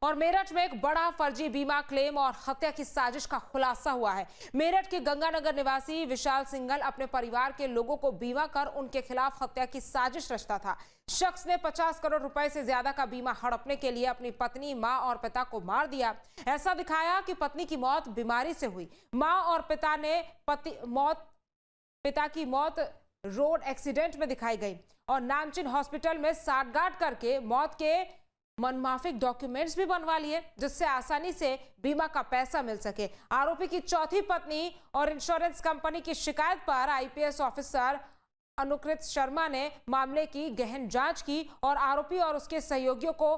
और मेरठ में एक बड़ा फर्जी बीमा क्लेम और हत्या की साजिश का खुलासा हुआ है। मेरठ के गंगानगर निवासी विशाल सिंघल अपने परिवार के लोगों को बीमा कर उनके खिलाफ हत्या की साजिश रचता था। शख्स ने 50 करोड़ रुपए से ज्यादा का बीमा हड़पने के लिए अपनी पत्नी, मां और पिता को मार दिया। ऐसा दिखाया कि पत्नी की मौत बीमारी से हुई। मां और पिता की मौत रोड एक्सीडेंट में दिखाई गई और नामचीन हॉस्पिटल में सांठगांठ करके मौत के मनमाफिक डॉक्यूमेंट्स भी बनवा लिए, जिससे आसानी से बीमा का पैसा मिल सके। आरोपी की चौथी पत्नी और इंश्योरेंस कंपनी की शिकायत पर आईपीएस ऑफिसर अनुकृत शर्मा ने मामले की गहन जांच की और आरोपी और उसके सहयोगियों को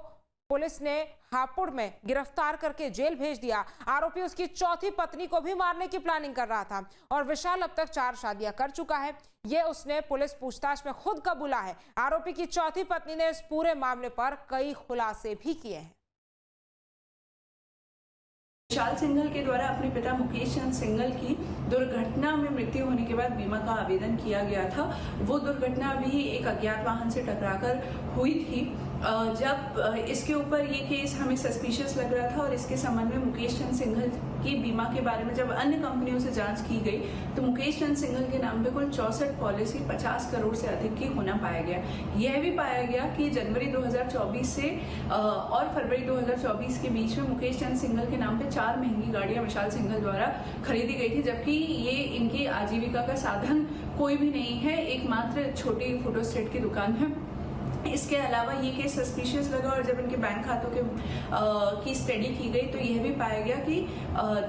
पुलिस ने हापुड़ में गिरफ्तार करके जेल भेज दिया। आरोपी उसकी चौथी पत्नी को भी मारने की प्लानिंग कर रहा था और विशाल अब तक 4 शादियां कर चुका है। ये उसने पुलिस पूछताछ में खुद कबूला है। आरोपी की चौथी पत्नी ने इस पूरे मामले पर कई खुलासे भी किए हैं। विशाल सिंघल के द्वारा अपने पिता मुकेश चंद सिंघल की दुर्घटना में मृत्यु होने के बाद बीमा का आवेदन किया गया था। वो दुर्घटना भी एक अज्ञात वाहन से टकराकर हुई थी। जब इसके ऊपर ये केस हमें सस्पिशियस लग रहा था और इसके संबंध में मुकेश चंद सिंघल की बीमा के बारे में जब अन्य कंपनियों से जांच की गई तो मुकेश चंद सिंघल के नाम पे कुल 64 पॉलिसी 50 करोड़ से अधिक की होना पाया गया। यह भी पाया गया कि जनवरी 2024 से और फरवरी 2024 के बीच में मुकेश चंद सिंघल के नाम पे 4 महंगी गाड़ियां विशाल सिंघल द्वारा खरीदी गई थी, जबकि ये इनकी आजीविका का साधन कोई भी नहीं है, एकमात्र छोटी फोटोस्टेट की दुकान है। इसके अलावा ये केस सस्पिशियस लगा और जब इनके बैंक खातों के की स्टडी की गई तो यह भी पाया गया कि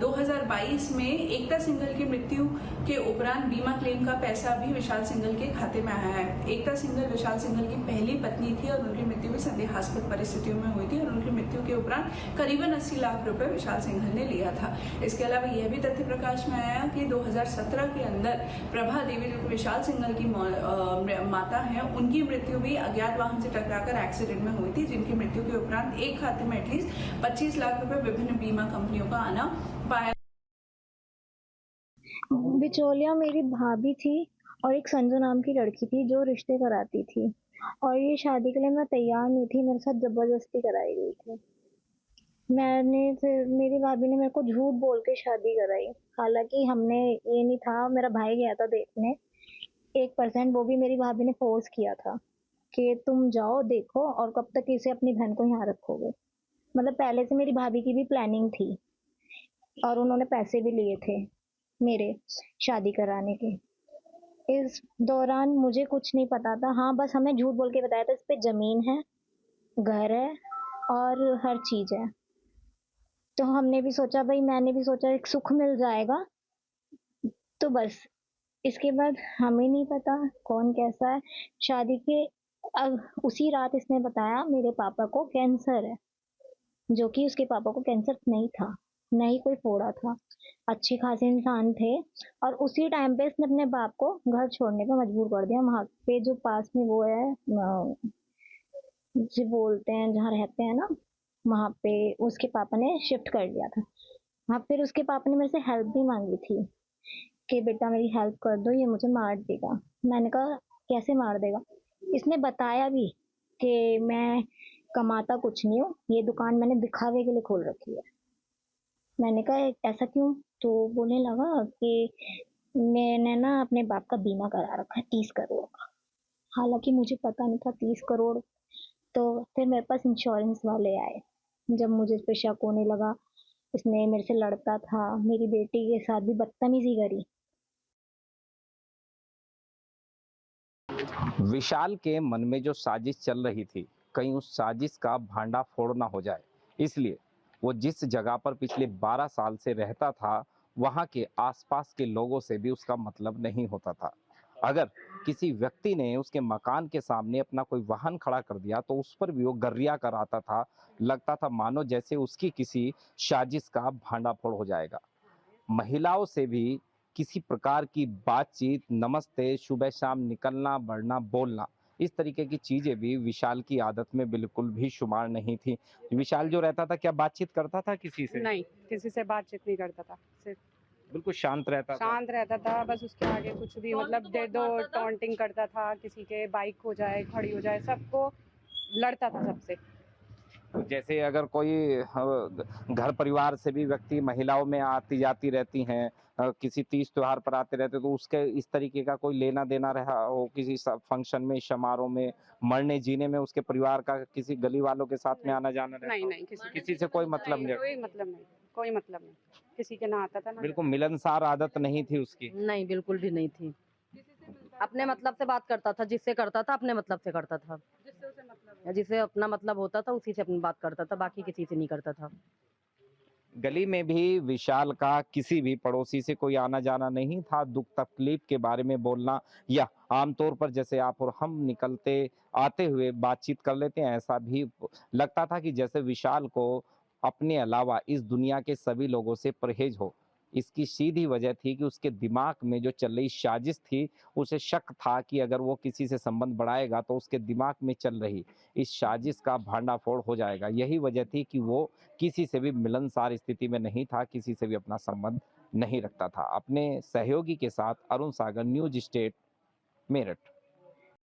2022 में एकता सिंघल की मृत्यु के उपरांत बीमा क्लेम का पैसा भी विशाल सिंघल के खाते में आया है। एकता सिंघल विशाल सिंघल की पहली पत्नी थी और उनकी मृत्यु भी संदेहास्पद परिस्थितियों में हुई थी और उनकी मृत्यु के उपरांत करीबन 80 लाख रुपए विशाल सिंघल ने लिया था। इसके अलावा यह भी तथ्य प्रकाश में आया कि 2017 के अंदर प्रभा देवी जो विशाल सिंघल की माता है, उनकी मृत्यु भी अज्ञात वाहन से टकराकर एक्सीडेंट में हुई थी, जिनकी मृत्यु के उपरांत एक खाते में एटलीस्ट 25 लाख रुपए विभिन्न बीमा कंपनियों का आना पाया। बिचौलिया मेरी भाभी थी और एक संजू नाम की लड़की थी जो रिश्ते कराती थी और ये शादी के लिए मैं तैयार नहीं थी, मेरे साथ जबरदस्ती कराई गई थी। मेरी भाभी ने मेरे को झूठ बोल के शादी कराई। हालांकि हमने ये नहीं था, मेरा भाई गया था देखने 1%, वो भी मेरी भाभी ने फोर्स किया था कि तुम जाओ देखो और कब तक इसे अपनी बहन को यहाँ रखोगे। मतलब पहले से मेरी भाभी की भी प्लानिंग थी और उन्होंने पैसे भी लिए थे मेरे शादी कराने के। इस दौरान मुझे कुछ नहीं पता था। हाँ, बस हमें झूठ बोल के बताया था इस पे जमीन है, घर है और हर चीज है। तो हमने भी सोचा, भाई मैंने भी सोचा एक सुख मिल जाएगा, तो बस। इसके बाद हमें नहीं पता कौन कैसा है। शादी के उसी रात इसने बताया मेरे पापा को कैंसर है, जो कि उसके पापा को कैंसर नहीं था, न ही कोई फोड़ा था, अच्छे खासे इंसान थे। और उसी टाइम पे इसने अपने बाप को घर छोड़ने पे मजबूर कर दिया। वहां पे जो पास में वो है जी बोलते हैं जहाँ रहते हैं ना, वहां पे उसके पापा ने शिफ्ट कर दिया था। वहां फिर उसके पापा ने मेरे से हेल्प भी मांगी थी कि बेटा मेरी हेल्प कर दो, ये मुझे मार देगा। मैंने कहा कैसे मार देगा। इसने बताया भी कि मैं कमाता कुछ नहीं हूँ, ये दुकान मैंने दिखावे के लिए खोल रखी है। मैंने कहा ऐसा क्यों? तो बोलने लगा कि मैंने ना अपने बाप का बीमा करा रखा है 30 करोड़ का। हालांकि मुझे पता नहीं था 30 करोड़। तो फिर मेरे पास इंश्योरेंस वाले आए। जब मुझे इस पे शक होने लगा, इसने मेरे से लड़ता था, मेरी बेटी के साथ भी बदतमीजी करी। विशाल के मन में जो साजिश चल रही थी, कहीं उस साजिश का भांडाफोड़ ना हो जाए, इसलिए वो जिस जगह पर पिछले 12 साल से रहता था, वहां के आसपास के लोगों से भी उसका मतलब नहीं होता था। अगर किसी व्यक्ति ने उसके मकान के सामने अपना कोई वाहन खड़ा कर दिया तो उस पर भी वो गर्रिया कराता था। लगता था मानो जैसे उसकी किसी साजिश का भांडाफोड़ हो जाएगा। महिलाओं से भी किसी प्रकार की बातचीत, नमस्ते, सुबह शाम निकलना, बढ़ना, बोलना, इस तरीके की चीजें भी विशाल की आदत में बिल्कुल भी शुमार नहीं थी। विशाल जो रहता था, क्या बातचीत करता था किसी से? नहीं, किसी से बातचीत नहीं करता था, सिर्फ बिल्कुल शांत रहता था। बस उसके आगे कुछ भी मतलब दे दो, टॉन्टिंग करता था, किसी के बाइक हो जाए, खड़ी हो जाए, सबको लड़ता था सबसे। जैसे अगर कोई घर परिवार से भी व्यक्ति महिलाओं में आती जाती रहती हैं, किसी तीज त्योहार पर आते रहते, तो उसके इस तरीके का कोई लेना देना रहा हो किसी फंक्शन में, समारोह में, मरने जीने में, उसके परिवार का किसी गली वालों के साथ में आना जाना रहता नहीं हो? नहीं किसी से कोई मतलब नहीं? कोई मतलब नहीं, कोई मतलब नहीं, किसी के ना आता था ना बिल्कुल मिलनसार आदत नहीं थी उसकी। नहीं, बिल्कुल भी नहीं थी। अपने मतलब से बात करता था, जिससे करता था अपने मतलब से करता था। जिससे उसे मतलब जिसे अपना मतलब होता था उसी से अपनी बात करता था, बाकी किसी से नहीं करता था। गली में भी विशाल का किसी भी पड़ोसी से कोई आना जाना नहीं था। दुख तकलीफ के बारे में बोलना या आमतौर पर जैसे आप और हम निकलते आते हुए बातचीत कर लेते हैं, ऐसा भी लगता था कि जैसे विशाल को अपने अलावा इस दुनिया के सभी लोगों से परहेज हो। इसकी सीधी वजह थी कि उसके दिमाग में जो चल रही साजिश थी, उसे शक था कि अगर वो किसी से संबंध बढ़ाएगा तो उसके दिमाग में चल रही इस साजिश का भांडाफोड़ हो जाएगा। यही वजह थी कि वो किसी से भी मिलनसार स्थिति में नहीं था, किसी से भी अपना संबंध नहीं रखता था। अपने सहयोगी के साथ अरुण सागर, न्यूज स्टेट, मेरठ।